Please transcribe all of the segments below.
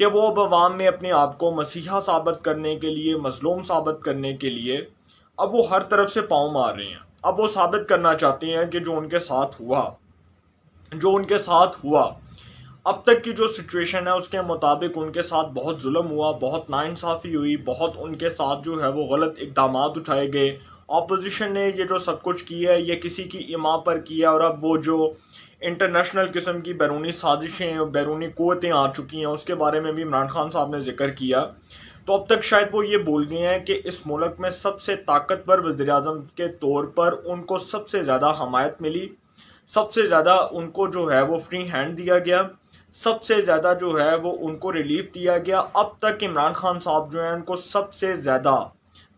کہ وہ اب عوام میں اپنے آپ کو مسیحا ثابت کرنے کے لیے، مظلوم ثابت کرنے کے لیے اب وہ ہر طرف سے پاؤں مار رہے ہیں۔ اب وہ ثابت کرنا چاہتے ہیں کہ جو ان کے ساتھ ہوا اب تک کی جو سچویشن ہے اس کے مطابق ان کے ساتھ بہت ظلم ہوا، بہت ناانصافی ہوئی، بہت ان کے ساتھ جو ہے وہ غلط اقدامات اٹھائے گئے۔ اپوزیشن نے یہ جو سب کچھ کیا ہے یہ کسی کی ایما پر کیا، اور اب وہ جو انٹرنیشنل قسم کی بیرونی سازشیں، بیرونی قوتیں آ چکی ہیں، اس کے بارے میں بھی عمران خان صاحب نے ذکر کیا۔ تو اب تک شاید وہ یہ بول گئے ہیں کہ اس ملک میں سب سے طاقتور وزیر اعظم کے طور پر ان کو سب سے زیادہ حمایت ملی، سب سے زیادہ ان کو جو ہے وہ فری ہینڈ دیا گیا، سب سے زیادہ جو ہے وہ ان کو ریلیف دیا گیا۔ اب تک عمران خان صاحب جو ہیں ان کو سب سے زیادہ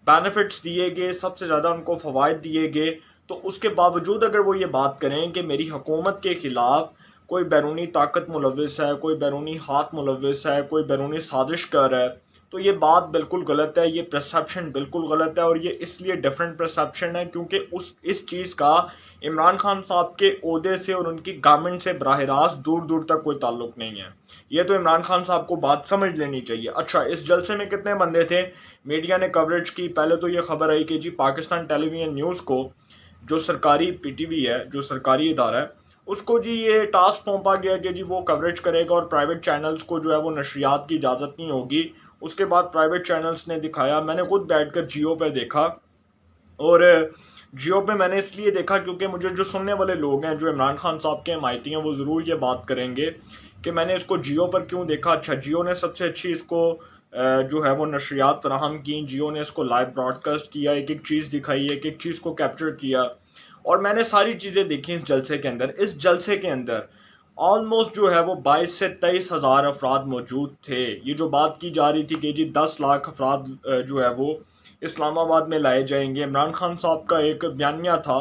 بینیفٹس دیے گئے، سب سے زیادہ ان کو فوائد دیے گئے۔ تو اس کے باوجود اگر وہ یہ بات کریں کہ میری حکومت کے خلاف کوئی بیرونی طاقت ملوث ہے، کوئی بیرونی ہاتھ ملوث ہے، کوئی بیرونی سازش کر رہا ہے، تو یہ بات بالکل غلط ہے، یہ پرسیپشن بالکل غلط ہے، اور یہ اس لیے ڈیفرنٹ پرسیپشن ہے کیونکہ اس چیز کا عمران خان صاحب کے عہدے سے اور ان کی گورنمنٹ سے براہ راست دور دور تک کوئی تعلق نہیں ہے۔ یہ تو عمران خان صاحب کو بات سمجھ لینی چاہیے۔ اچھا، اس جلسے میں کتنے بندے تھے؟ میڈیا نے کوریج کی۔ پہلے تو یہ خبر آئی کہ جی پاکستان ٹیلی ویژن نیوز کو، جو سرکاری پی ٹی وی ہے، جو سرکاری ادارہ ہے، اس کو جی یہ ٹاسک سونپا گیا کہ جی وہ کوریج کرے گا اور پرائیویٹ چینلز کو جو ہے وہ نشریات کی اجازت نہیں ہوگی۔ اس کے بعد پرائیویٹ چینلز نے دکھایا، میں نے خود بیٹھ کر جیو پہ دیکھا، اور جیو پہ میں نے اس لیے دیکھا کیونکہ مجھے جو سننے والے لوگ ہیں جو عمران خان صاحب کے حمایتی ہیں وہ ضرور یہ بات کریں گے کہ میں نے اس کو جیو پر کیوں دیکھا۔ اچھا، جیو نے سب سے اچھی اس کو جو ہے وہ نشریات فراہم کی، جیو نے اس کو لائیو براڈ کاسٹ کیا، ایک ایک چیز دکھائی، ایک ایک چیز کو کیپچر کیا، اور میں نے ساری چیزیں دیکھی اس جلسے کے اندر۔ اس جلسے کے اندر آلموسٹ جو ہے وہ 22 سے 23 ہزار افراد موجود تھے۔ یہ جو بات کی جا رہی تھی کہ جی 10 لاکھ افراد جو ہے وہ اسلام آباد میں لائے جائیں گے، عمران خان صاحب کا ایک بیانیہ تھا،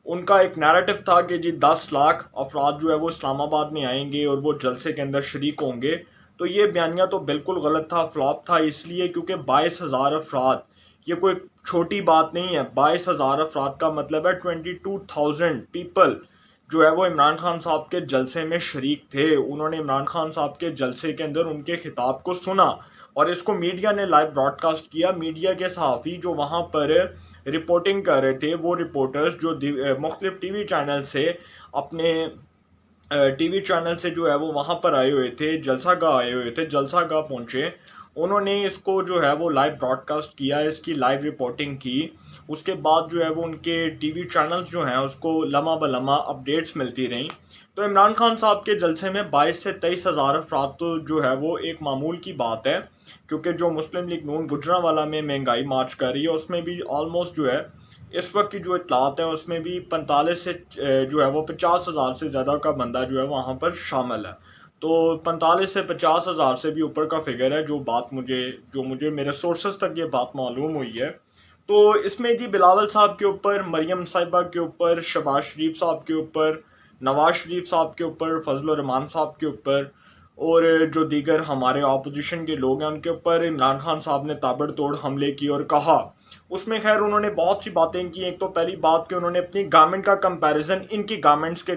ان کا ایک نیریٹو تھا کہ جی 10 لاکھ افراد جو ہے وہ اسلام آباد میں آئیں گے اور وہ جلسے کے اندر شریک ہوں گے۔ تو یہ بیانیہ تو بالکل غلط تھا، فلاپ تھا، اس لیے کیونکہ 22 ہزار افراد یہ کوئی چھوٹی بات نہیں ہے۔ 22 ہزار افراد کا مطلب ہے 22,000 پیپل جو ہے وہ عمران خان صاحب کے جلسے میں شریک تھے۔ انہوں نے عمران خان صاحب کے جلسے کے اندر ان کے خطاب کو سنا، اور اس کو میڈیا نے لائیو براڈ کاسٹ کیا۔ میڈیا کے صحافی جو وہاں پر رپورٹنگ کر رہے تھے، وہ رپورٹرز جو مختلف ٹی وی چینل سے اپنے ٹی وی چینل سے جو ہے وہ وہاں پر آئے ہوئے تھے، جلسہ گاہ آئے ہوئے تھے، جلسہ گاہ پہنچے، انہوں نے اس کو جو ہے وہ لائیو براڈ کاسٹ کیا، اس کی لائیو رپورٹنگ کی۔ اس کے بعد جو ہے وہ ان کے ٹی وی چینلز جو ہیں اس کو لمحہ بلمحہ اپڈیٹس ملتی رہیں۔ تو عمران خان صاحب کے جلسے میں 22 سے 23 ہزار افراد تو جو ہے وہ ایک معمول کی بات ہے، کیونکہ جو مسلم لیگ نون گوجرانوالہ میں مہنگائی مارچ کر رہی ہے اس میں بھی آلموسٹ جو ہے اس وقت کی جو اطلاعات ہیں اس میں بھی 45 سے جو ہے وہ 50 ہزار سے زیادہ کا بندہ جو ہے وہاں پر شامل ہے۔ تو 45 سے 50 ہزار سے بھی اوپر کا فگر ہے، جو مجھے میرے سورسز تک یہ بات معلوم ہوئی ہے۔ تو اس میں جی بلاول صاحب کے اوپر، مریم صاحبہ کے اوپر، شہباز شریف صاحب کے اوپر، نواز شریف صاحب کے اوپر، فضل الرحمان صاحب کے اوپر، اور جو دیگر ہمارے اپوزیشن کے لوگ ہیں ان کے اوپر عمران خان صاحب نے تابڑ توڑ حملے کی اور کہا۔ اس میں خیر انہوں نے بہت سی باتیں کی۔ ایک تو پہلی بات کہ انہوں نے اپنی گورنمنٹ کا کمپیریزن ان کی گورنمنٹس کے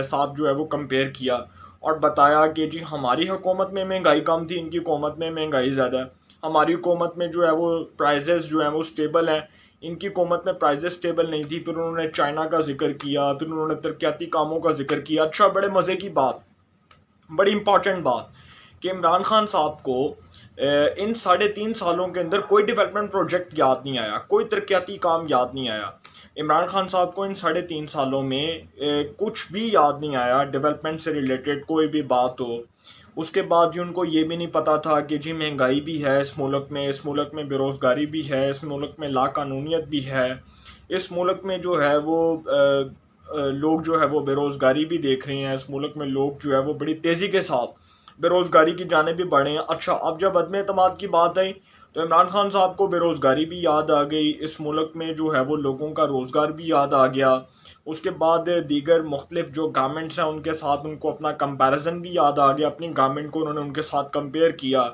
ساتھ جو ہے وہ کمپیئر کیا، اور بتایا کہ جی ہماری حکومت میں مہنگائی کم تھی، ان کی حکومت میں مہنگائی زیادہ ہے، ہماری حکومت میں جو ہے وہ پرائزز جو ہیں وہ سٹیبل ہیں، ان کی حکومت میں پرائزز سٹیبل نہیں تھی۔ پھر انہوں نے چائنا کا ذکر کیا، پھر انہوں نے ترقیاتی کاموں کا ذکر کیا۔ اچھا، بڑے مزے کی بات، بڑی امپورٹنٹ بات کہ عمران خان صاحب کو ان 3.5 سالوں کے اندر کوئی ڈیولپمنٹ پروجیکٹ یاد نہیں آیا، کوئی ترقیاتی کام یاد نہیں آیا۔ عمران خان صاحب کو ان 3.5 سالوں میں کچھ بھی یاد نہیں آیا ڈیولپمنٹ سے ریلیٹڈ کوئی بھی بات ہو۔ اس کے بعد جی ان کو یہ بھی نہیں پتا تھا کہ جی مہنگائی بھی ہے اس ملک میں بے روزگاری بھی ہے، اس ملک میں لا قانونیت بھی ہے، اس ملک میں جو ہے وہ لوگ جو ہے وہ بے روزگاری بھی دیکھ رہے ہیں، اس ملک میں لوگ جو ہے وہ بڑی تیزی کے ساتھ بے روزگاری کی جانب بھی بڑھے ہیں۔ اچھا، اب جب عدم اعتماد کی بات آئی تو عمران خان صاحب کو بے روزگاری بھی یاد آ گئی، اس ملک میں جو ہے وہ لوگوں کا روزگار بھی یاد آ گیا۔ اس کے بعد دیگر مختلف جو گورنمنٹس ہیں ان کے ساتھ ان کو اپنا کمپیریزن بھی یاد آ گیا، اپنی گورنمنٹ کو انہوں نے ان کے ساتھ کمپیئر کیا۔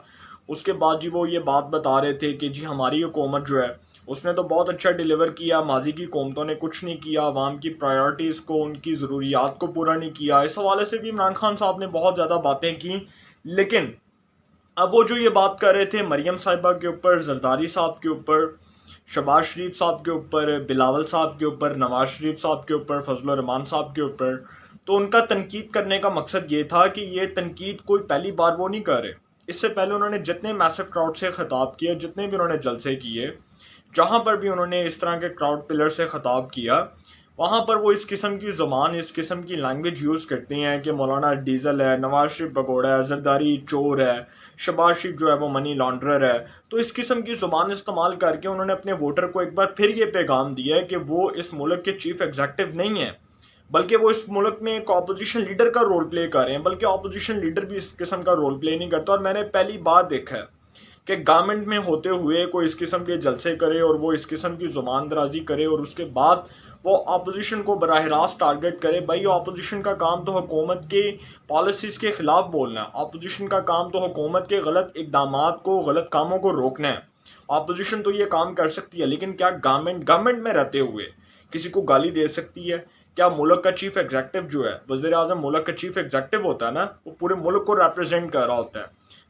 اس کے بعد جی وہ یہ بات بتا رہے تھے کہ جی ہماری حکومت جو ہے اس نے تو بہت اچھا ڈیلیور کیا، ماضی کی حکومتوں نے کچھ نہیں کیا، عوام کی پرائیورٹیز کو، ان کی ضروریات کو پورا نہیں کیا۔ اس حوالے سے بھی عمران خان صاحب نے بہت زیادہ باتیں کی، لیکن اب وہ جو یہ بات کر رہے تھے مریم صاحبہ کے اوپر، زرداری صاحب کے اوپر، شہباز شریف صاحب کے اوپر، بلاول صاحب کے اوپر، نواز شریف صاحب کے اوپر، فضل الرحمان صاحب کے اوپر، تو ان کا تنقید کرنے کا مقصد یہ تھا کہ یہ تنقید کوئی پہلی بار وہ نہیں کر رہے. اس سے پہلے انہوں نے جتنے میسو کراؤڈ سے خطاب کیا، جتنے بھی انہوں نے جلسے کیے، جہاں پر بھی انہوں نے اس طرح کے کراؤڈ پلر سے خطاب کیا، وہاں پر وہ اس قسم کی زبان، اس قسم کی لینگویج یوز کرتے ہیں کہ مولانا ڈیزل ہے، نواز شریف بگوڑا ہے، زرداری چور ہے، شہباز شریف جو ہے وہ منی لانڈرر ہے. تو اس قسم کی زبان استعمال کر کے انہوں نے اپنے ووٹر کو ایک بار پھر یہ پیغام دیا ہے کہ وہ اس ملک کے چیف ایگزیکٹو نہیں ہیں، بلکہ وہ اس ملک میں ایک اپوزیشن لیڈر کا رول پلے کر رہے ہیں. بلکہ اپوزیشن لیڈر بھی اس قسم کا رول پلے نہیں کرتا. اور میں نے پہلی بار دیکھا ہے کہ گورنمنٹ میں ہوتے ہوئے کوئی اس قسم کے جلسے کرے اور وہ اس قسم کی زبان درازی کرے اور اس کے بعد وہ اپوزیشن کو براہ راست ٹارگٹ کرے. بھائی اپوزیشن کا کام تو حکومت کے پالیسیز کے خلاف بولنا ہے، اپوزیشن کا کام تو حکومت کے غلط اقدامات کو، غلط کاموں کو روکنا ہے. اپوزیشن تو یہ کام کر سکتی ہے، لیکن کیا گورنمنٹ میں رہتے ہوئے کسی کو گالی دے سکتی ہے؟ کیا ملک کا چیف ایگزیکٹو جو ہے، وزیر اعظم ملک کا چیف ایگزیکٹو ہوتا ہے نا، وہ پورے ملک کو ریپرزینٹ کر رہا ہوتا ہے.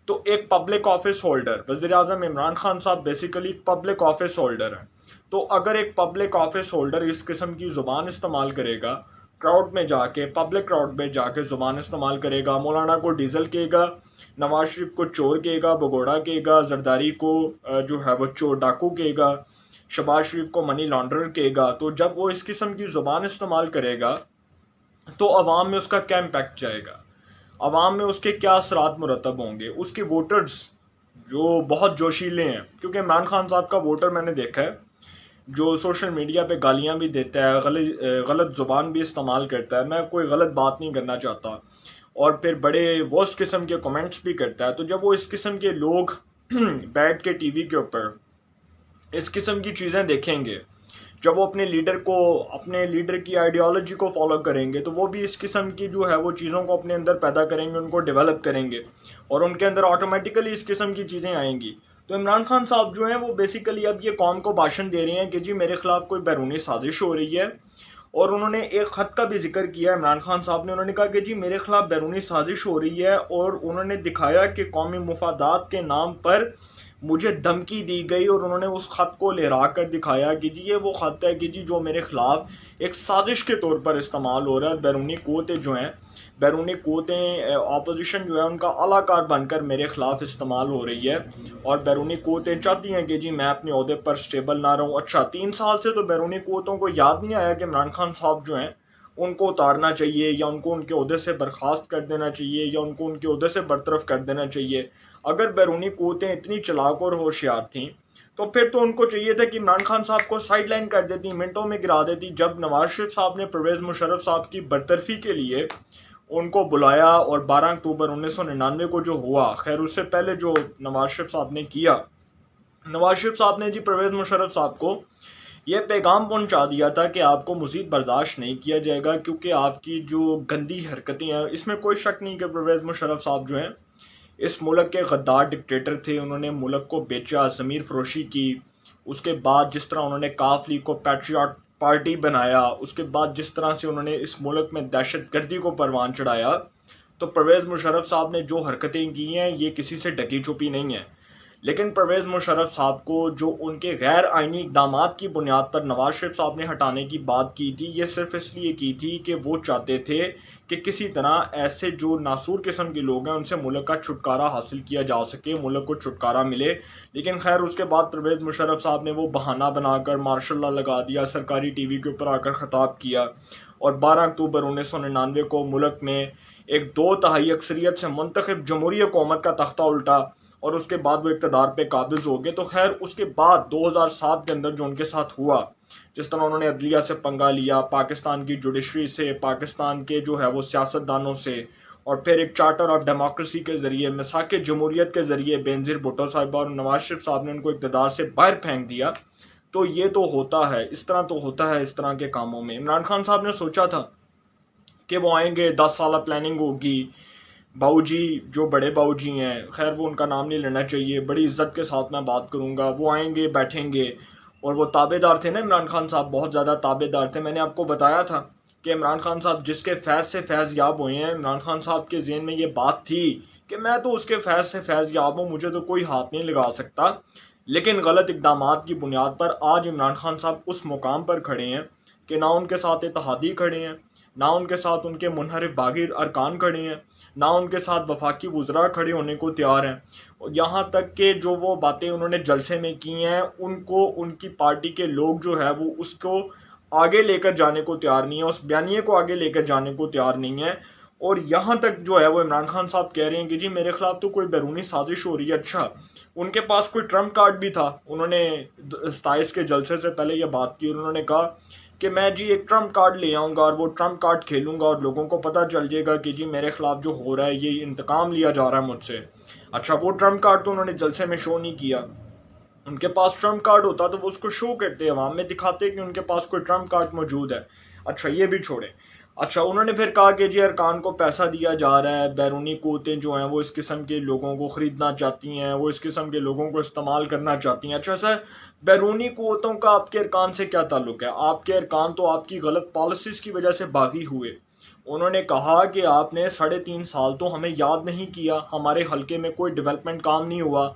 تو ایک پبلک آفس ہولڈر، وزیر اعظم عمران خان صاحب بیسیکلی پبلک آفس ہولڈر ہیں. تو اگر ایک پبلک آفس ہولڈر اس قسم کی زبان استعمال کرے گا، کراؤڈ میں جا کے، پبلک کراؤڈ میں جا کے زبان استعمال کرے گا، مولانا کو ڈیزل کہے گا، نواز شریف کو چور کہے گا، بگوڑا کہے گا، زرداری کو جو ہے وہ چور ڈاکو کہے گا، شہباز شریف کو منی لانڈرر کہے گا، تو جب وہ اس قسم کی زبان استعمال کرے گا تو عوام میں اس کا کیا امپیکٹ جائے گا، عوام میں اس کے کیا اثرات مرتب ہوں گے. اس کے ووٹرز جو بہت جوشیلے ہیں، کیونکہ عمران خان صاحب کا ووٹر میں نے دیکھا ہے جو سوشل میڈیا پہ گالیاں بھی دیتا ہے، غلط زبان بھی استعمال کرتا ہے، میں کوئی غلط بات نہیں کرنا چاہتا، اور پھر بڑے ورسٹ قسم کے کمنٹس بھی کرتا ہے. تو جب وہ اس قسم کے لوگ بیٹھ کے ٹی وی کے اوپر اس قسم کی چیزیں دیکھیں گے، جب وہ اپنے لیڈر کو، اپنے لیڈر کی آئیڈیالوجی کو فالو کریں گے، تو وہ بھی اس قسم کی جو ہے وہ چیزوں کو اپنے اندر پیدا کریں گے، ان کو ڈیولپ کریں گے، اور ان کے اندر آٹومیٹیکلی اس قسم کی چیزیں آئیں گی. تو عمران خان صاحب جو ہیں وہ بیسیکلی اب یہ قوم کو بھاشن دے رہے ہیں کہ جی میرے خلاف کوئی بیرونی سازش ہو رہی ہے. اور انہوں نے ایک خط کا بھی ذکر کیا عمران خان صاحب نے، انہوں نے کہا کہ جی میرے خلاف بیرونی سازش ہو رہی ہے، اور انہوں نے دکھایا کہ قومی مفادات کے نام پر مجھے دھمکی دی گئی، اور انہوں نے اس خط کو لہرا کر دکھایا کہ جی یہ وہ خط ہے کہ جی جو میرے خلاف ایک سازش کے طور پر استعمال ہو رہا ہے. بیرونی قوتیں جو ہیں، بیرونی قوتیں، اپوزیشن جو ہے ان کا اعلیٰ کار بن کر میرے خلاف استعمال ہو رہی ہے، اور بیرونی قوتیں چاہتی ہیں کہ جی میں اپنے عہدے پر سٹیبل نہ رہوں. اچھا 3 سال سے تو بیرونی قوتوں کو یاد نہیں آیا کہ عمران خان صاحب جو ہیں ان کو اتارنا چاہیے، یا ان کو ان کے عہدے سے برخاست کر دینا چاہیے، یا ان کو ان کے عہدے سے برطرف کر دینا چاہیے. اگر بیرونی قوتیں اتنی چلاک اور ہوشیار تھیں تو پھر تو ان کو چاہیے تھا کہ عمران خان صاحب کو سائڈ لائن کر دیتی، منٹوں میں گرا دیتی. جب نواز شریف صاحب نے پرویز مشرف صاحب کی برطرفی کے لیے ان کو بلایا، اور 12 اکتوبر 1999 کو جو ہوا، خیر اس سے پہلے جو نواز شریف صاحب نے کیا، نواز شریف صاحب نے جی پرویز مشرف صاحب کو یہ پیغام پہنچا دیا تھا کہ آپ کو مزید برداشت نہیں کیا جائے گا، کیونکہ آپ کی جو گندی حرکتیں ہیں، اس میں کوئی شک نہیں کہ پرویز مشرف صاحب جو ہیں اس ملک کے غدار ڈکٹیٹر تھے. انہوں نے ملک کو بیچا، ضمیر فروشی کی. اس کے بعد جس طرح انہوں نے کاف لیگ کو پیٹریاٹ پارٹی بنایا، اس کے بعد جس طرح سے انہوں نے اس ملک میں دہشت گردی کو پروان چڑھایا، تو پرویز مشرف صاحب نے جو حرکتیں کی ہیں یہ کسی سے ڈکی چھپی نہیں ہیں. لیکن پرویز مشرف صاحب کو جو ان کے غیر آئینی اقدامات کی بنیاد پر نواز شریف صاحب نے ہٹانے کی بات کی تھی، یہ صرف اس لیے کی تھی کہ وہ چاہتے تھے کہ کسی طرح ایسے جو ناسور قسم کے لوگ ہیں ان سے ملک کا چھٹکارا حاصل کیا جا سکے، ملک کو چھٹکارا ملے. لیکن خیر اس کے بعد پرویز مشرف صاحب نے وہ بہانہ بنا کر مارشل لا لگا دیا، سرکاری ٹی وی کے اوپر آ کر خطاب کیا، اور 12 اکتوبر 1999 کو ملک میں ایک 2/3 اکثریت سے منتخب جمہوری حکومت کا تختہ الٹا، اور اس کے بعد وہ اقتدار پہ قابض ہو گئے. تو خیر اس کے بعد 2007 کے اندر جو ان کے ساتھ ہوا، جس طرح انہوں نے عدلیہ سے پنگا لیا، پاکستان کی جوڈیشری سے، پاکستان کے جو ہے وہ سیاستدانوں سے، اور پھر ایک چارٹر آف ڈیموکریسی کے ذریعے، مساک جمہوریت کے ذریعے بینظیر بھٹو صاحبہ اور نواز شریف صاحب نے ان کو اقتدار سے باہر پھینک دیا. تو یہ تو ہوتا ہے، اس طرح تو ہوتا ہے اس طرح کے کاموں میں. عمران خان صاحب نے سوچا تھا کہ وہ آئیں گے، 10 سالہ پلاننگ ہوگی، باؤ جی جو بڑے باؤ جی ہیں، خیر وہ ان کا نام نہیں لینا چاہیے، بڑی عزت کے ساتھ میں بات کروں گا، وہ آئیں گے، بیٹھیں گے. اور وہ تابع دار تھے نا عمران خان صاحب، بہت زیادہ تابع دار تھے. میں نے آپ کو بتایا تھا کہ عمران خان صاحب جس کے فیض سے فیض یاب ہوئے ہیں، عمران خان صاحب کے ذہن میں یہ بات تھی کہ میں تو اس کے فیض سے فیض یاب ہوں، مجھے تو کوئی ہاتھ نہیں لگا سکتا، لیکن غلط اقدامات کی بنیاد پر آج عمران خان صاحب اس مقام پر کھڑے ہیں کہ نہ ان کے ساتھ اتحادی کھڑے ہیں، نہ ان کے ساتھ ان کے منحرف باغی ارکان کھڑے ہیں، نہ ان کے ساتھ وفاقی وزراء کھڑے ہونے کو تیار ہیں، یہاں تک کہ جو وہ باتیں انہوں نے جلسے میں کی ہیں ان کو ان کی پارٹی کے لوگ جو ہے وہ اس کو آگے لے کر جانے کو تیار نہیں ہے، اس بیانیے کو آگے لے کر جانے کو تیار نہیں ہے۔ اور یہاں تک جو ہے وہ عمران خان صاحب کہہ رہے ہیں کہ جی میرے خلاف تو کوئی بیرونی سازش ہو رہی ہے۔ اچھا، ان کے پاس کوئی ٹرمپ کارڈ بھی تھا، انہوں نے 27 کے جلسے سے پہلے یہ بات کی، انہوں نے کہا کہ میں جی ایک ٹرمپ کارڈ لے آؤں گا اور وہ ٹرمپ کارڈ کھیلوں گا اور لوگوں کو پتہ چل جائے گا کہ جی میرے خلاف جو ہو رہا ہے یہ انتقام لیا جا رہا ہے مجھ سے۔ اچھا، وہ ٹرمپ کارڈ تو انہوں نے جلسے میں شو نہیں کیا، ان کے پاس ٹرمپ کارڈ ہوتا تو وہ اس کو شو کرتے، عوام میں دکھاتے کہ ان کے پاس کوئی ٹرمپ کارڈ موجود ہے۔ اچھا، یہ بھی چھوڑیں۔ اچھا، انہوں نے پھر کہا کہ جی ارکان کو پیسہ دیا جا رہا ہے، بیرونی قوتیں جو ہیں وہ اس قسم کے لوگوں کو خریدنا چاہتی ہیں، وہ اس قسم کے لوگوں کو استعمال کرنا چاہتی ہیں۔ اچھا سر، بیرونی قوتوں کا آپ کے ارکان سے کیا تعلق ہے؟ آپ کے ارکان تو آپ کی غلط پالیسیز کی وجہ سے باغی ہوئے۔ انہوں نے کہا کہ آپ نے 3.5 سال تو ہمیں یاد نہیں کیا، ہمارے حلقے میں کوئی ڈیولپمنٹ کام نہیں ہوا،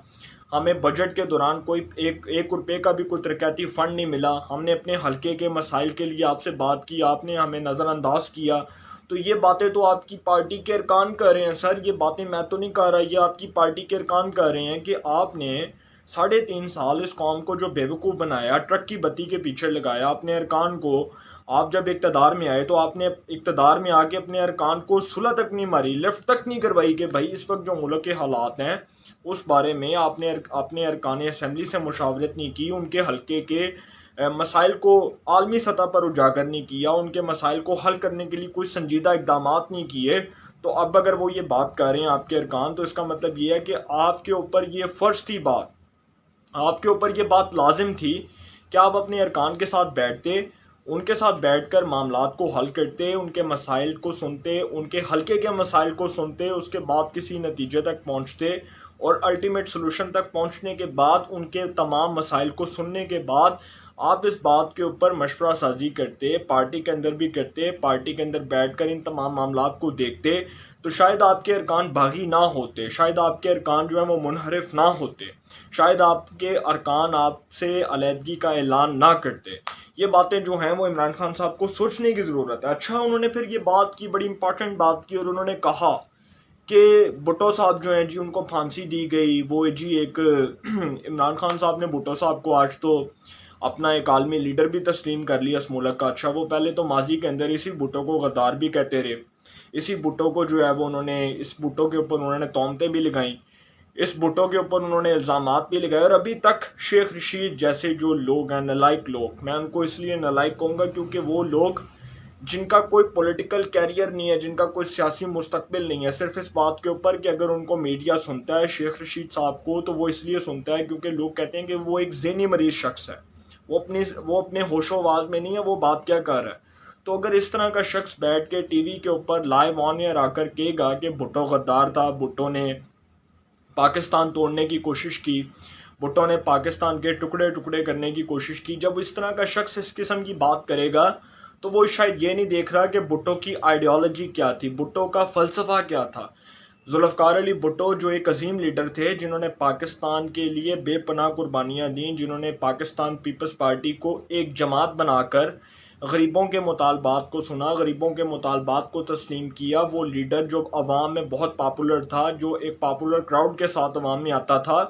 ہمیں بجٹ کے دوران کوئی ایک روپے کا بھی کوئی ترقیاتی فنڈ نہیں ملا، ہم نے اپنے حلقے کے مسائل کے لیے آپ سے بات کی، آپ نے ہمیں نظر انداز کیا۔ تو یہ باتیں تو آپ کی پارٹی کے ارکان کر رہے ہیں سر، یہ باتیں میں تو نہیں کہہ رہا، یہ آپ کی پارٹی کے ارکان کر رہے ہیں کہ آپ نے 3.5 سال اس قوم کو جو بیوقوف بنایا، ٹرک کی بتی کے پیچھے لگایا اپنے ارکان کو۔ آپ جب اقتدار میں آئے تو آپ نے اقتدار میں آ کے اپنے ارکان کو صلح تک نہیں ماری، لفٹ تک نہیں کروائی کہ بھائی اس وقت جو ملک کے حالات ہیں اس بارے میں آپ نے اپنے ارکان اسمبلی سے مشاورت نہیں کی، ان کے حلقے کے مسائل کو عالمی سطح پر اجاگر نہیں کیا، ان کے مسائل کو حل کرنے کے لیے کوئی سنجیدہ اقدامات نہیں کیے۔ تو اب اگر وہ یہ بات کر رہے ہیں آپ کے ارکان، تو اس کا مطلب یہ ہے کہ آپ کے اوپر یہ فرض تھی بات، آپ کے اوپر یہ بات لازم تھی کہ آپ اپنے ارکان کے ساتھ بیٹھتے، ان کے ساتھ بیٹھ کر معاملات کو حل کرتے، ان کے مسائل کو سنتے، ان کے حلقے کے مسائل کو سنتے، اس کے بعد کسی نتیجے تک پہنچتے، اور الٹیمیٹ سلوشن تک پہنچنے کے بعد ان کے تمام مسائل کو سننے کے بعد آپ اس بات کے اوپر مشورہ سازی کرتے، پارٹی کے اندر بھی کرتے، پارٹی کے اندر بیٹھ کر ان تمام معاملات کو دیکھتے، تو شاید آپ کے ارکان باغی نہ ہوتے، شاید آپ کے ارکان جو ہیں وہ منحرف نہ ہوتے، شاید آپ کے ارکان آپ سے علیحدگی کا اعلان نہ کرتے۔ یہ باتیں جو ہیں وہ عمران خان صاحب کو سوچنے کی ضرورت ہے۔ اچھا، انہوں نے پھر یہ بات کی، بڑی امپورٹنٹ بات کی، اور انہوں نے کہا کہ بھٹو صاحب جو ہیں جی ان کو پھانسی دی گئی، وہ جی ایک عمران خان صاحب نے بھٹو صاحب کو آج تو اپنا ایک عالمی لیڈر بھی تسلیم کر لیا اس ملک کا۔ اچھا، وہ پہلے تو ماضی کے اندر اسی بھٹو کو غدار بھی کہتے رہے، اسی بھٹو کو جو ہے وہ انہوں نے، اس بھٹو کے اوپر انہوں نے تہمتیں بھی لگائیں، اس بھٹو کے اوپر انہوں نے الزامات بھی لگائے، اور ابھی تک شیخ رشید جیسے جو لوگ ہیں، نالائق لوگ، میں ان کو اس لیے نالائق کہوں گا کیونکہ وہ لوگ جن کا کوئی پولیٹیکل کیریئر نہیں ہے، جن کا کوئی سیاسی مستقبل نہیں ہے، صرف اس بات کے اوپر کہ اگر ان کو میڈیا سنتا ہے شیخ رشید صاحب کو تو وہ اس لیے سنتا ہے کیونکہ لوگ کہتے ہیں کہ وہ ایک ذہنی مریض شخص ہے، وہ اپنے ہوش و آواز میں نہیں ہے، وہ بات کیا کر رہا ہے۔ تو اگر اس طرح کا شخص بیٹھ کے ٹی وی کے اوپر لائیو آن ایئر آ کر کہے گا کہ بھٹو غدار تھا، بھٹو نے پاکستان توڑنے کی کوشش کی، بھٹو نے پاکستان کے ٹکڑے ٹکڑے کرنے کی کوشش کی، جب اس طرح کا شخص اس قسم کی بات کرے گا تو وہ شاید یہ نہیں دیکھ رہا کہ بھٹو کی آئیڈیالوجی کیا تھی، بھٹو کا فلسفہ کیا تھا۔ ذوالفقار علی بھٹو جو ایک عظیم لیڈر تھے، جنہوں نے پاکستان کے لیے بے پناہ قربانیاں دیں، جنہوں نے پاکستان پیپلز پارٹی کو ایک جماعت بنا کر غریبوں کے مطالبات کو سنا، غریبوں کے مطالبات کو تسلیم کیا، وہ لیڈر جو عوام میں بہت پاپولر تھا، جو ایک پاپولر کراؤڈ کے ساتھ عوام میں آتا تھا،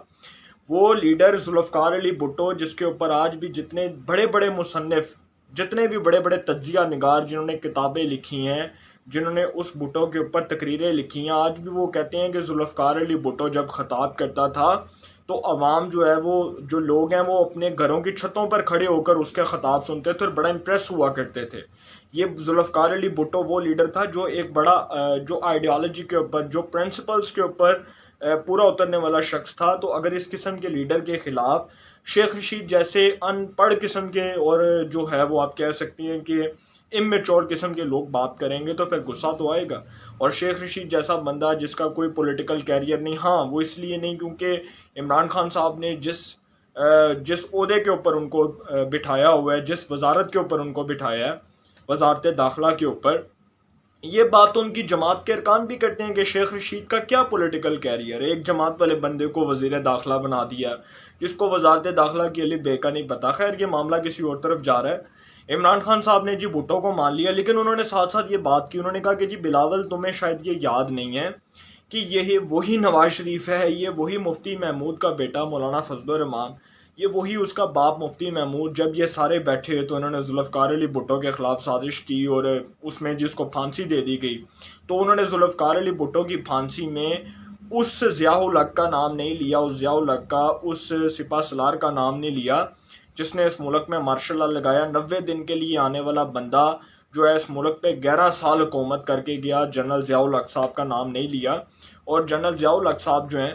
وہ لیڈر ذوالفقار علی بھٹو، جس کے اوپر آج بھی جتنے بڑے بڑے مصنف، جتنے بھی بڑے بڑے تجزیہ نگار جنہوں نے کتابیں لکھی ہیں، جنہوں نے اس بھٹو کے اوپر تقریریں لکھی ہیں، آج بھی وہ کہتے ہیں کہ ذوالفقار علی بھٹو جب خطاب کرتا تھا تو عوام جو ہے، وہ جو لوگ ہیں وہ اپنے گھروں کی چھتوں پر کھڑے ہو کر اس کے خطاب سنتے تھے اور بڑا امپریس ہوا کرتے تھے۔ یہ ذوالفقار علی بھٹو وہ لیڈر تھا جو ایک بڑا جو آئیڈیالوجی کے اوپر، جو پرنسپلز کے اوپر پورا اترنے والا شخص تھا۔ تو اگر اس قسم کے لیڈر کے خلاف شیخ رشید جیسے ان پڑھ قسم کے، اور جو ہے وہ آپ کہہ سکتی ہیں کہ امیچور قسم کے لوگ بات کریں گے تو پھر غصہ تو آئے گا۔ اور شیخ رشید جیسا بندہ جس کا کوئی پولیٹیکل کیریئر نہیں، ہاں وہ اس لیے نہیں کیونکہ عمران خان صاحب نے جس عہدے کے اوپر ان کو بٹھایا ہوا ہے، جس وزارت کے اوپر ان کو بٹھایا ہے، وزارت داخلہ کے اوپر، یہ بات ان کی جماعت کے ارکان بھی کرتے ہیں کہ شیخ رشید کا کیا پولیٹیکل کیریئر ہے، ایک جماعت والے بندے کو وزیر داخلہ بنا دیا جس کو وزارت داخلہ کے لیے بے کا نہیں پتا۔ خیر یہ معاملہ کسی اور طرف جا رہا ہے۔ عمران خان صاحب نے جی بھٹو کو مان لیا، لیکن انہوں نے ساتھ ساتھ یہ بات کی، انہوں نے کہا کہ جی بلاول تمہیں شاید یہ یاد نہیں ہے کہ یہ وہی نواز شریف ہے، یہ وہی مفتی محمود کا بیٹا مولانا فضل الرحمان، یہ وہی اس کا باپ مفتی محمود، جب یہ سارے بیٹھے تو انہوں نے ذوالفقار علی بھٹو کے خلاف سازش کی اور اس میں جس کو پھانسی دے دی گئی تو انہوں نے ذوالفقار علی بھٹو کی پھانسی میں اس ضیاء الحق کا نام نہیں لیا، اس ضیاء الحق کا، اس سپہ سالار کا نام نہیں لیا جس نے اس ملک میں مارشل لا لگایا۔ 90 دن کے لیے آنے والا بندہ جو ہے اس ملک پہ 11 سال حکومت کر کے گیا، جنرل ضیاء الحق صاحب کا نام نہیں لیا۔ اور جنرل ضیاء الحق صاحب جو ہیں،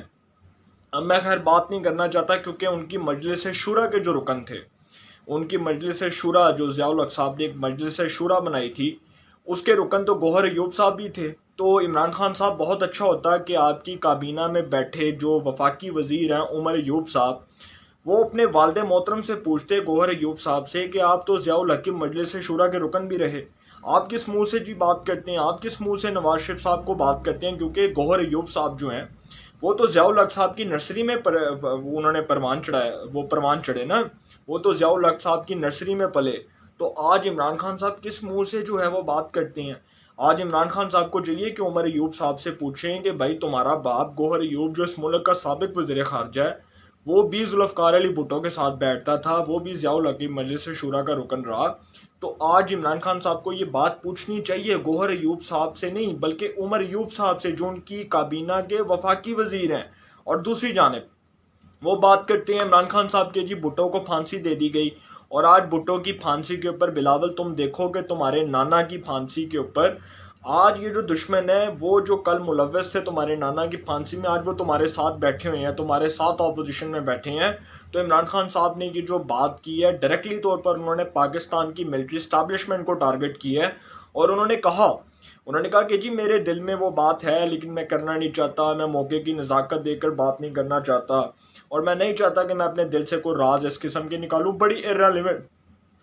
اب میں خیر بات نہیں کرنا چاہتا کیونکہ ان کی مجلس شورا کے جو رکن تھے، ان کی مجلس شورا جو ضیاء الحق صاحب نے ایک مجلس شورا بنائی تھی، اس کے رکن تو گوہر ایوب صاحب بھی تھے۔ تو عمران خان صاحب بہت اچھا ہوتا کہ آپ کی کابینہ میں بیٹھے جو وفاقی وزیر ہیں عمر ایوب صاحب، وہ اپنے والد محترم سے پوچھتے گوہر ایوب صاحب سے کہ آپ تو ضیاء الحق کی مجلس شورا کے رکن بھی رہے، آپ کس منہ سے جی بات کرتے ہیں، آپ کس منہ سے نواز شریف صاحب کو بات کرتے ہیں، کیونکہ گوہر ایوب صاحب جو ہیں وہ تو ضیاء الحق صاحب کی نرسری میں انہوں نے پروان چڑھایا، وہ پروان چڑھے نا، وہ تو ضیاء الحق صاحب کی نرسری میں پلے۔ تو آج عمران خان صاحب کس منہ سے جو ہے وہ بات کرتے ہیں؟ آج عمران خان صاحب کو چاہیے کہ عمر ایوب صاحب سے پوچھیں کہ بھائی تمہارا باپ گوہر ایوب جو اس ملک کا سابق وزیر خارجہ ہے، وہ بھی ذوالفقار علی بھٹو کے ساتھ بیٹھتا تھا، وہ بھی ضیاء الحق کی مجلس شورا کا رکن رہا۔ تو آج عمران خان صاحب کو یہ بات پوچھنی چاہیے گوہر ایوب صاحب سے نہیں بلکہ عمر ایوب صاحب سے جو ان کی کابینہ کے وفاقی وزیر ہیں۔ اور دوسری جانب وہ بات کرتے ہیں عمران خان صاحب کے جی بھٹو کو پھانسی دے دی گئی، اور آج بھٹو کی پھانسی کے اوپر بلاول تم دیکھو کہ تمہارے نانا کی پھانسی کے اوپر آج یہ جو دشمن ہے، وہ جو کل ملوث تھے تمہارے نانا کی پھانسی میں، آج وہ تمہارے ساتھ بیٹھے ہوئے ہیں، تمہارے ساتھ اپوزیشن میں بیٹھے ہیں۔ تو عمران خان صاحب نے یہ جو بات کی ہے ڈائریکٹلی طور پر انہوں نے پاکستان کی ملٹری اسٹیبلشمنٹ کو ٹارگٹ کیا ہے، اور انہوں نے کہا کہ جی میرے دل میں وہ بات ہے لیکن میں کرنا نہیں چاہتا، میں موقع کی نزاکت دے کر بات نہیں کرنا چاہتا، اور میں نہیں چاہتا کہ میں اپنے دل سے کوئی راز اس قسم کے نکالوں، بڑی ارریلیونٹ،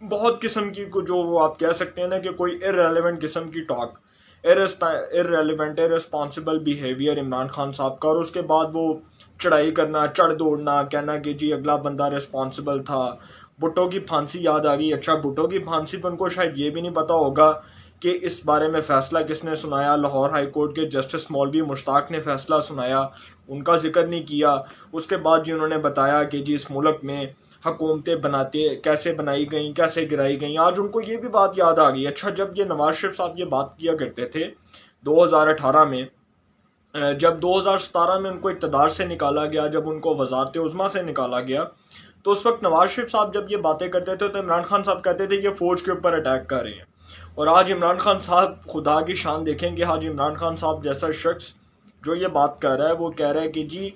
بہت قسم کی جو وہ آپ کہہ سکتے ہیں نا کہ کوئی ارریلیونٹ قسم کی talk, irrelevant irresponsible behaviour Imran Khan صاحب کا۔ اور اس کے بعد وہ چڑھائی کرنا، چڑھ دوڑنا، کہنا کہ جی اگلا بندہ ریسپانسبل تھا۔ بھٹو کی پھانسی یاد آ گئی، اچھا بھٹو کی پھانسی پہ ان کو شاید یہ بھی نہیں پتا ہوگا کہ اس بارے میں فیصلہ کس نے سنایا، لاہور ہائی کورٹ کے جسٹس مولوی مشتاق نے فیصلہ سنایا، ان کا ذکر نہیں کیا۔ اس کے بعد جی انہوں نے بتایا کہ جی اس ملک میں حکومتیں بناتے کیسے بنائی گئیں، کیسے گرائی گئیں، آج ان کو یہ بھی بات یاد آ گئی۔ اچھا جب یہ نواز شریف صاحب یہ بات کیا کرتے تھے 2018 میں، جب 2017 میں ان کو اقتدار سے نکالا گیا، جب ان کو وزارت عظمیٰ سے نکالا گیا، تو اس وقت نواز شریف صاحب جب یہ باتیں کرتے تھے تو عمران خان صاحب کہتے تھے یہ فوج کے اوپر اٹیک کر رہے ہیں۔ اور آج عمران خان صاحب خدا کی شان دیکھیں گے، آج عمران خان صاحب جیسا شخص جو یہ بات کر رہا ہے وہ کہہ رہا ہے کہ جی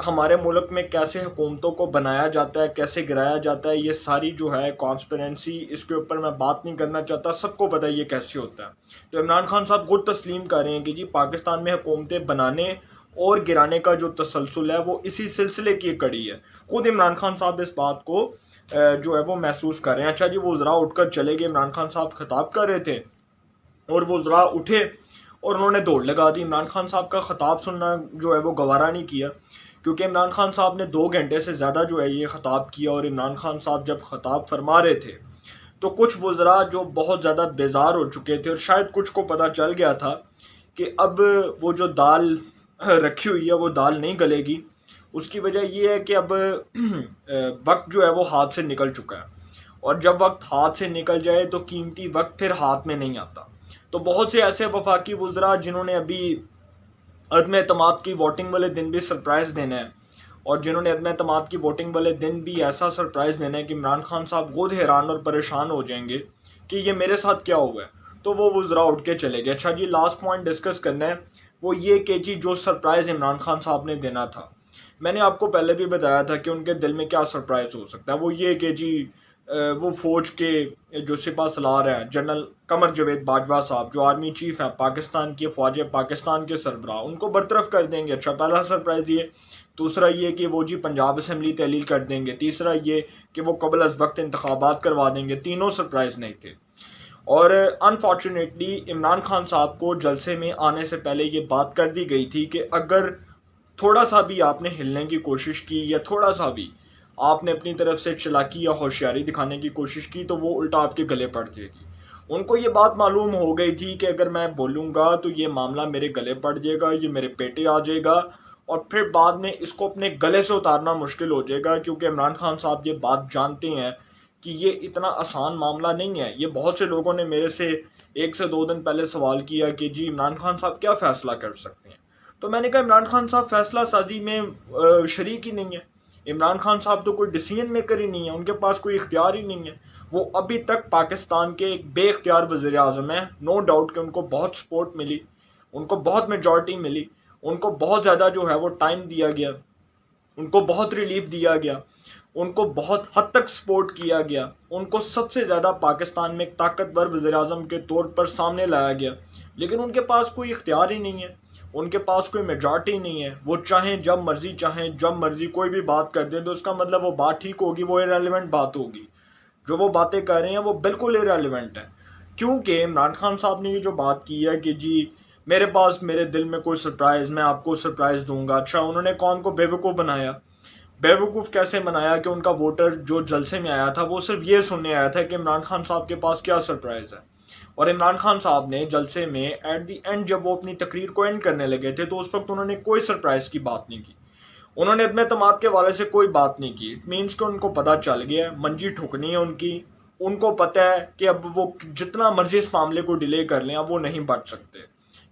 ہمارے ملک میں کیسے حکومتوں کو بنایا جاتا ہے، کیسے گرایا جاتا ہے، یہ ساری جو ہے کانسپیرنسی، اس کے اوپر میں بات نہیں کرنا چاہتا، سب کو پتہ ہے یہ کیسے ہوتا ہے۔ تو عمران خان صاحب خود تسلیم کر رہے ہیں کہ جی پاکستان میں حکومتیں بنانے اور گرانے کا جو تسلسل ہے وہ اسی سلسلے کی کڑی ہے۔ خود عمران خان صاحب اس بات کو جو ہے وہ محسوس کر رہے ہیں۔ اچھا جی وزراء اٹھ کر چلے گئے، عمران خان صاحب خطاب کر رہے تھے اور وزراء اٹھے اور انہوں نے دوڑ لگا دی۔ عمران خان صاحب کا خطاب سننا جو ہے وہ گوارا نہیں کیا، کیونکہ عمران خان صاحب نے 2 گھنٹے سے زیادہ جو ہے یہ خطاب کیا، اور عمران خان صاحب جب خطاب فرما رہے تھے تو کچھ وزراء جو بہت زیادہ بیزار ہو چکے تھے، اور شاید کچھ کو پتہ چل گیا تھا کہ اب وہ جو دال رکھی ہوئی ہے وہ دال نہیں گلے گی، اس کی وجہ یہ ہے کہ اب وقت جو ہے وہ ہاتھ سے نکل چکا ہے، اور جب وقت ہاتھ سے نکل جائے تو قیمتی وقت پھر ہاتھ میں نہیں آتا۔ تو بہت سے ایسے وفاقی وزراء جنہوں نے ابھی عدم اعتماد کی ووٹنگ والے دن بھی سرپرائز دینا ہے، اور جنہوں نے عدم اعتماد کی ووٹنگ والے دن بھی ایسا سرپرائز دینا ہے کہ عمران خان صاحب خود حیران اور پریشان ہو جائیں گے کہ یہ میرے ساتھ کیا ہوا ہے، تو وہ وزراء اٹھ کے چلے گئے۔ اچھا جی لاسٹ پوائنٹ ڈسکس کرنا ہے وہ یہ کہ جی جو سرپرائز عمران خان صاحب نے دینا تھا، میں نے آپ کو پہلے بھی بتایا تھا کہ ان کے دل میں کیا سرپرائز ہو سکتا ہے، وہ یہ کہ جی وہ فوج کے جو سپہ سالار ہیں جنرل قمر جاوید باجوہ صاحب جو آرمی چیف ہیں پاکستان کی، فوج پاکستان کے سربراہ، ان کو برطرف کر دیں گے۔ اچھا پہلا سرپرائز یہ، دوسرا یہ کہ وہ جی پنجاب اسمبلی تحلیل کر دیں گے، تیسرا یہ کہ وہ قبل از وقت انتخابات کروا دیں گے۔ تینوں سرپرائز نہیں تھے۔ اور انفارچونیٹلی عمران خان صاحب کو جلسے میں آنے سے پہلے یہ بات کر دی گئی تھی کہ اگر تھوڑا سا بھی آپ نے ہلنے کی کوشش کی یا تھوڑا سا بھی آپ نے اپنی طرف سے چلاکی یا ہوشیاری دکھانے کی کوشش کی تو وہ الٹا آپ کے گلے پڑ جائے گی. ان کو یہ بات معلوم ہو گئی تھی کہ اگر میں بولوں گا تو یہ معاملہ میرے گلے پڑ جائے گا, یہ میرے پیٹے آ جائے گا اور پھر بعد میں اس کو اپنے گلے سے اتارنا مشکل ہو جائے گا, کیونکہ عمران خان صاحب یہ بات جانتے ہیں کہ یہ اتنا آسان معاملہ نہیں ہے. یہ بہت سے لوگوں نے میرے سے 1 سے 2 دن پہلے سوال کیا کہ جی عمران خان صاحب کیا فیصلہ کر سکتے ہیں, تو میں نے کہا عمران خان صاحب فیصلہ سازی میں شریک ہی نہیں ہے. عمران خان صاحب تو کوئی ڈیسیژن میکر ہی نہیں ہے, ان کے پاس کوئی اختیار ہی نہیں ہے. وہ ابھی تک پاکستان کے ایک بے اختیار وزیر اعظم ہیں. نو ڈاؤٹ کہ ان کو بہت سپورٹ ملی, ان کو بہت میجورٹی ملی, ان کو بہت زیادہ جو ہے وہ ٹائم دیا گیا, ان کو بہت ریلیف دیا گیا, ان کو بہت حد تک سپورٹ کیا گیا, ان کو سب سے زیادہ پاکستان میں ایک طاقتور وزیر اعظم کے طور پر سامنے لایا گیا. لیکن ان کے پاس کوئی اختیار ہی نہیں ہے, ان کے پاس کوئی میجورٹی نہیں ہے. وہ چاہیں جب مرضی کوئی بھی بات کر دیں تو اس کا مطلب وہ بات ٹھیک ہوگی, وہ ایرریلیونٹ بات ہوگی. جو وہ باتیں کر رہے ہیں وہ بالکل ایرریلیونٹ ہے, کیونکہ عمران خان صاحب نے یہ جو بات کی ہے کہ جی میرے پاس میرے دل میں کوئی سرپرائز, میں آپ کو سرپرائز دوں گا. اچھا, انہوں نے قوم کو بیوقوف بنایا. بیوقوف کیسے بنایا کہ ان کا ووٹر جو جلسے میں آیا تھا وہ صرف یہ سننے آیا تھا کہ عمران خان صاحب کے پاس کیا سرپرائز ہے. اور عمران خان صاحب نے جلسے میں ایٹ دی اینڈ جب وہ اپنی تقریر کو اینڈ کرنے لگے تھے تو اس وقت انہوں نے کوئی سرپرائز کی بات نہیں کی, انہوں نے اپنے اعتماد کے والے سے کوئی بات نہیں کی. اٹ مینس کہ ان کو پتہ چل گیا ہے منجی ٹھکنی ہے ان کی. ان کو پتہ ہے کہ اب وہ جتنا مرضی اس معاملے کو ڈیلے کر لیں اب وہ نہیں بچ سکتے.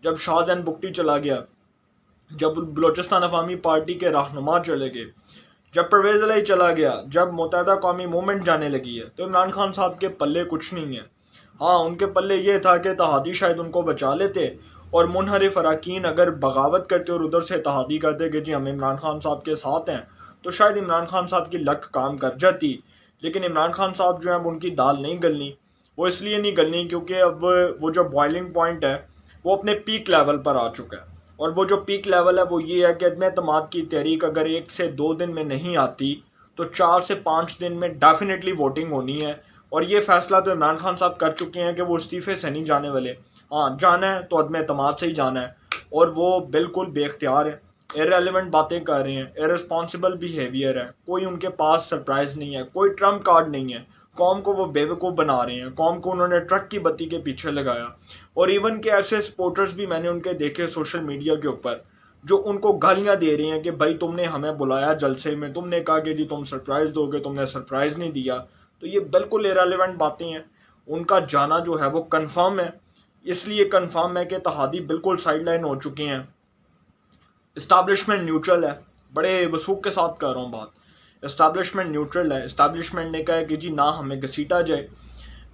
جب شاہ زین بگٹی چلا گیا, جب بلوچستان عوامی پارٹی کے رہنما چلے گئے, جب پرویز الہی چلا گیا, جب متحدہ قومی موومنٹ جانے لگی ہے, تو عمران خان صاحب کے پلے کچھ نہیں ہے. ہاں, ان کے پلے یہ تھا کہ اتحادی شاید ان کو بچا لیتے اور منحرف اراکین اگر بغاوت کرتے اور ادھر سے اتحادی کرتے کہ جی ہم عمران خان صاحب کے ساتھ ہیں, تو شاید عمران خان صاحب کی لک کام کر جاتی. لیکن عمران خان صاحب جو ہیں ان کی دال نہیں گلنی. وہ اس لیے نہیں گلنی کیونکہ اب وہ جو بوائلنگ پوائنٹ ہے وہ اپنے پیک لیول پر آ چکا ہے. اور وہ جو پیک لیول ہے وہ یہ ہے کہ عدم اعتماد کی تحریک اگر 1 سے 2 دن میں نہیں آتی تو 4 سے 5 دن میں ڈیفینیٹلی ووٹنگ ہونی ہے. اور یہ فیصلہ تو عمران خان صاحب کر چکے ہیں کہ وہ استعفے سے نہیں جانے والے. ہاں, جانا ہے تو عدم اعتماد سے ہی جانا ہے, اور وہ بالکل بے اختیار ہے, ایرریلیونٹ باتیں کر رہے ہیں, ایررسپانسبل بیہیویئر ہے. کوئی ان کے پاس سرپرائز نہیں ہے, کوئی ٹرمپ کارڈ نہیں ہے. قوم کو وہ بیوقوف بنا رہے ہیں, قوم کو انہوں نے ٹرک کی بتی کے پیچھے لگایا. اور ایون کہ ایسے سپورٹرز بھی میں نے ان کے دیکھے سوشل میڈیا کے اوپر جو ان کو گالیاں دے رہے ہیں کہ بھائی تم نے ہمیں بلایا جلسے میں, تم نے کہا کہ جی تم سرپرائز دو گے, تم نے سرپرائز نہیں دیا. تو یہ بالکل ایرریلیونٹ باتیں ہیں. ان کا جانا جو ہے وہ کنفرم ہے, اس لیے کنفرم ہے کہ اتحادی بالکل سائیڈ لائن ہو چکے ہیں. اسٹیبلشمنٹ نیوٹرل ہے, بڑے وثوق کے ساتھ کر رہا ہوں بات. اسٹیبلشمنٹ نیوٹرل ہے. اسٹیبلشمنٹ نے کہا ہے کہ جی نہ ہمیں گھسیٹا جائے,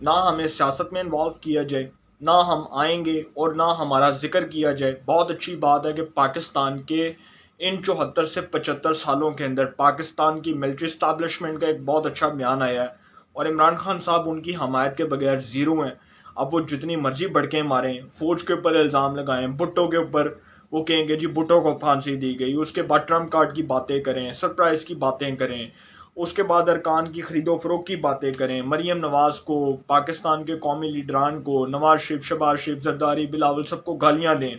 نہ ہمیں سیاست میں انوالو کیا جائے, نہ ہم آئیں گے اور نہ ہمارا ذکر کیا جائے. بہت اچھی بات ہے کہ پاکستان کے ان 74 سے 75 سالوں کے اندر پاکستان کی ملٹری اسٹیبلشمنٹ کا ایک بہت اچھا بیان آیا ہے, اور عمران خان صاحب ان کی حمایت کے بغیر زیرو ہیں. اب وہ جتنی مرضی بڑکیں ماریں, فوج کے اوپر الزام لگائیں, بھٹو کے اوپر وہ کہیں گے جی بھٹو کو پھانسی دی گئی, اس کے بعد ٹرمپ کارڈ کی باتیں کریں, سرپرائز کی باتیں کریں, اس کے بعد ارکان کی خرید و فروخت کی باتیں کریں, مریم نواز کو, پاکستان کے قومی لیڈران کو, نواز شریف, شہباز شریف, زرداری, بلاول سب کو گالیاں دیں.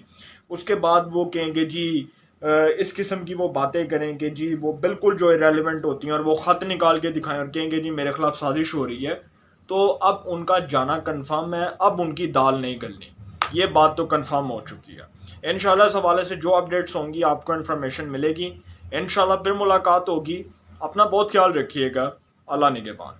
اس کے بعد وہ کہیں گے جی اس قسم کی وہ باتیں کریں کہ جی وہ بالکل جو ایرریلیونٹ ہوتی ہیں, اور وہ خط نکال کے دکھائیں اور کہیں گے جی میرے خلاف سازش ہو رہی ہے. تو اب ان کا جانا کنفرم ہے, اب ان کی دال نہیں گلنی, یہ بات تو کنفرم ہو چکی ہے. انشاءاللہ اس حوالے سے جو اپڈیٹس ہوں گی آپ کو انفارمیشن ملے گی. انشاءاللہ پھر ملاقات ہوگی. اپنا بہت خیال رکھیے گا. اللہ نگہبان.